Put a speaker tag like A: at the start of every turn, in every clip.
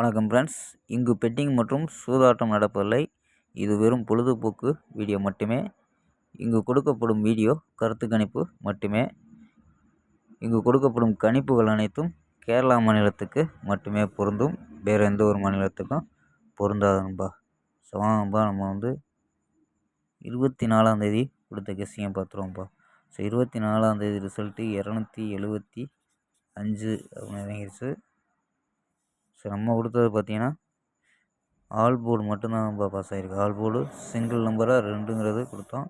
A: வணக்கம் ஃப்ரெண்ட்ஸ். இங்கு பெட்டிங் மற்றும் சூதாட்டம் நடப்பதில்லை. இது வெறும் பொழுதுபோக்கு வீடியோ மட்டுமே. இங்கு கொடுக்கப்படும் வீடியோ கருத்து கணிப்பு மட்டுமே. இங்கு கொடுக்கப்படும் கணிப்புகள் அனைத்தும் கேரளா மாநிலத்துக்கு மட்டுமே பொருந்தும். வேறு எந்த ஒரு மாநிலத்துக்கும் பொருந்தாதுன்பா. ஸோ வாங்கப்பா, நம்ம 24ஆம் தேதி கொடுத்த கெஸ்ஸிங்கை பார்த்துருவோம்ப்பா. ஸோ 24ஆம் தேதி ரிசல்ட்டு 275 அப்படின்னு இறங்கிருச்சு. ஸோ நம்ம கொடுத்தது பார்த்தீங்கன்னா ஆல் போர்டு மட்டும்தான் பாஸ் ஆகிருக்கு. ஆல் போர்டு சிங்கிள் நம்பராக 2ங்கிறது கொடுத்தோம்.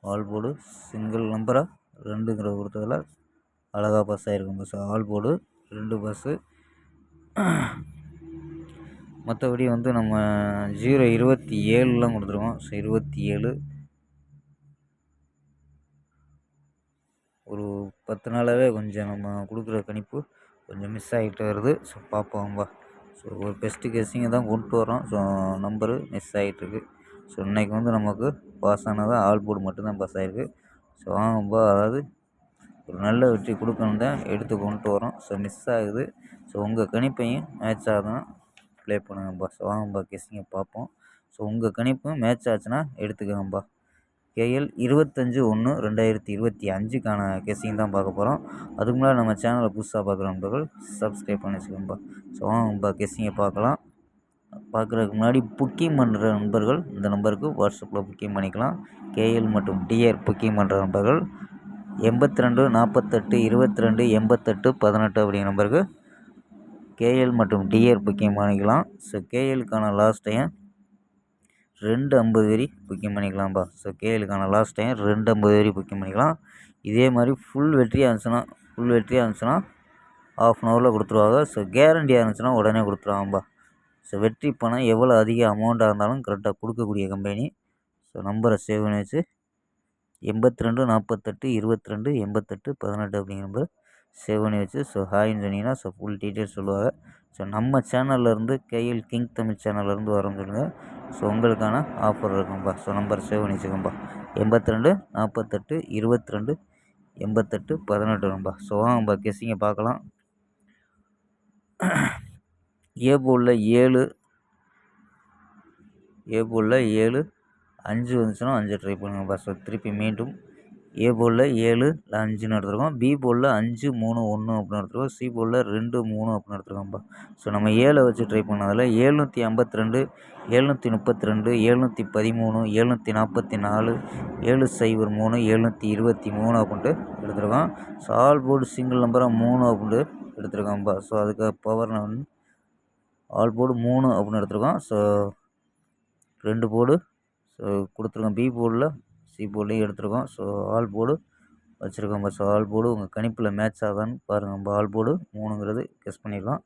A: ஆல் போர்டு சிங்கிள் நம்பராக 2ங்கிறது கொடுத்ததில் அழகாக பாஸ் ஆகிருக்கும். So all board 2 bus. மற்றபடி நம்ம 0-27லாம் கொடுத்துருக்கோம். ஸோ 27 ஒரு 10 நாளாகவே கொஞ்சம் நம்ம கொடுக்குற கணிப்பு கொஞ்சம் மிஸ் ஆகிட்டு வருது. ஸோ பார்ப்போம்பா. ஸோ ஒரு பெஸ்ட்டு கெஸ்ஸிங்கை தான் கொண்டு வரோம். ஸோ நம்பரு மிஸ் ஆகிட்டுருக்கு. ஸோ இன்றைக்கி நமக்கு பாஸ் ஆனது ஆல் போர்டு மட்டும்தான் பாஸ் ஆகிருக்கு. ஸோ வாங்கப்பா, அதாவது ஒரு நல்ல வெற்றி கொடுக்கணும் தான் எடுத்து கொண்டு வரோம். ஸோ மிஸ் ஆகுது. ஸோ உங்கள் கணிப்பையும் மேட்ச் ஆகுதுன்னா ப்ளே பண்ணுங்கப்பா. ஸோ வாங்கப்பா, கெஸ்ஸிங்கை பார்ப்போம். ஸோ உங்கள் கணிப்பும் மேட்ச் ஆச்சுன்னா எடுத்துக்கோங்கப்பா. KL 25/1/2025க்கான கெஸ்ஸிங் தான் பார்க்க போகிறோம். அதுக்கு முன்னாடி நம்ம சேனலை புதுசாக பார்க்குற நண்பர்கள் சப்ஸ்கிரைப் பண்ணி வச்சுக்கோங்கப்பா. ஸோ வாங்கப்பா, கெஸ்ஸிங்கை பார்க்கலாம். பார்க்குறதுக்கு முன்னாடி புக்கிங் பண்ணுற நண்பர்கள் இந்த நம்பருக்கு வாட்ஸ்அப்பில் புக்கிங் பண்ணிக்கலாம். KL மற்றும் DR புக்கிங் பண்ணுற நண்பர்கள் 82 48 22 88 18 அப்படிங்கிற நம்பருக்கு KL மற்றும் DR புக்கிங் பண்ணிக்கலாம். ஸோ KLக்கான லாஸ்ட் டைம் 2:50 வரை புக்கிங் பண்ணிக்கலாம்ப்பா. ஸோ KLக்கான லாஸ்ட் டைம் 2:50 வரை புக்கிங் பண்ணிக்கலாம். இதே மாதிரி ஃபுல் வெற்றியாக இருந்துச்சுன்னா ½ அன் ஹவரில் கொடுத்துருவாங்க. ஸோ கேரண்டியாக இருந்துச்சுன்னா உடனே கொடுத்துருவாங்கப்பா. ஸோ வெற்றி பணம் எவ்வளோ அதிக அமௌண்ட்டாக இருந்தாலும் கரெக்டாக கொடுக்கக்கூடிய கம்பெனி. ஸோ நம்பரை சேவ் பண்ணி வச்சு 82 48 22 88 18 அப்படிங்கிற நம்பர் சேவ் பண்ணி வச்சு ஸோ ஹாய்ன்னு சொன்னீங்கன்னா ஸோ ஃபுல் டீட்டெயில்ஸ் சொல்லுவாங்க. ஸோ நம்ம சேனல்லேருந்து KL கிங் தமிழ் சேனல்லேருந்து வரோன்னு சொல்லுங்கள். ஸோ உங்களுக்கான ஆஃபர் இருக்கும்பா. ஸோ நம்பர் சேவ் பண்ணி வச்சுக்கோம்பா. 82 48 22 88 18 ஸோ வாங்கப்பா, கெஸ்ஸிங்கை பார்க்கலாம். ஏ போர்டில் 7 5 வந்துச்சுன்னா 5 ட்ரை பண்ணுங்கப்பா. ஸோ திருப்பி மீண்டும் ஏ போர்டில் 7 5ன்னு எடுத்துருக்கோம். பி போர்டில் 5 3 1 அப்படின்னு எடுத்துருக்கோம். சி போர்டில் 2 3 அப்படின்னு எடுத்துருக்கோம்ப்பா. ஸோ நம்ம 7 வச்சு ட்ரை பண்ணதில் 752 732 713 744 703 723 அப்படின்ட்டு எடுத்துருக்கோம். ஸோ ஆல் போர்டு சிங்கிள் நம்பராக 3 அப்படின்ட்டு எடுத்துருக்கோம்ப்பா. ஸோ அதுக்கு பவர் ஆல் போர்டு 3 அப்படின்னு எடுத்துருக்கோம். ஸோ 2 போர்டு ஸோ கொடுத்துருக்கோம். பி போர்டில் சி போர்ட்லேயும் எடுத்துருக்கோம். ஸோ ஆல் போர்டு வச்சுருக்கோம்ப்பா. ஸோ ஆல் போர்டு உங்கள் கணிப்பில் மேட்ச் ஆகான்னு பாருங்கப்பா. ஆல் போர்டு 3ங்கிறது கெஸ் பண்ணிடலாம்.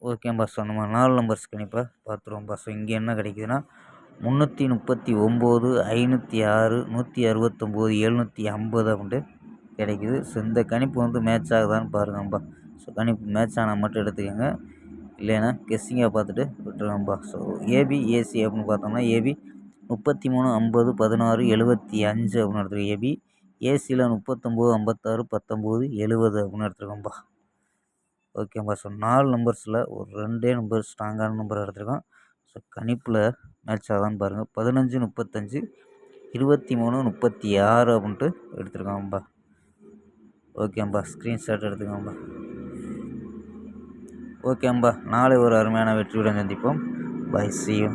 A: ஓகேம்பா. ஸோ நம்ம 4 நம்பர்ஸ் கணிப்பை பார்த்துருவோம்ப்பா. ஸோ இங்கே என்ன கிடைக்குதுன்னா 339 506 169 750 அப்படின்ட்டு கிடைக்குது. ஸோ இந்த கணிப்பு மேட்ச் ஆகுதான்னு பாருங்கப்பா. ஸோ கணிப்பு மேட்ச் ஆனால் மட்டும் எடுத்துக்கோங்க, இல்லைன்னா கெஸ்ஸிங்காக பார்த்துட்டு விட்டுருங்கப்பா. ஸோ ஏபி ஏசி அப்படின்னு பார்த்தோம்னா ஏபி 33 50 16 75 அப்படின்னு எடுத்துருக்கோம். ஏபி ஏசியில் 39 56 19 70 அப்படின்னு எடுத்துருக்கோம்ப்பா. ஓகேப்பா. ஸோ 4 நம்பர்ஸில் ஒரு 2 நம்பர் ஸ்ட்ராங்கான நம்பர் எடுத்துருக்கோம். ஸோ கணிப்பில் மேட்ச் ஆகுதான்னு பாருங்கள். 15 35 23 36 அப்படின்ட்டு எடுத்துருக்கோம்ப்பா. ஓகேம்பா, ஸ்க்ரீன்ஷாட் எடுத்துக்கோம்பா. ஓகேம்பா, நாளை ஒரு அருமையான வெற்றியுடன் சந்திப்போம். Bye, see you.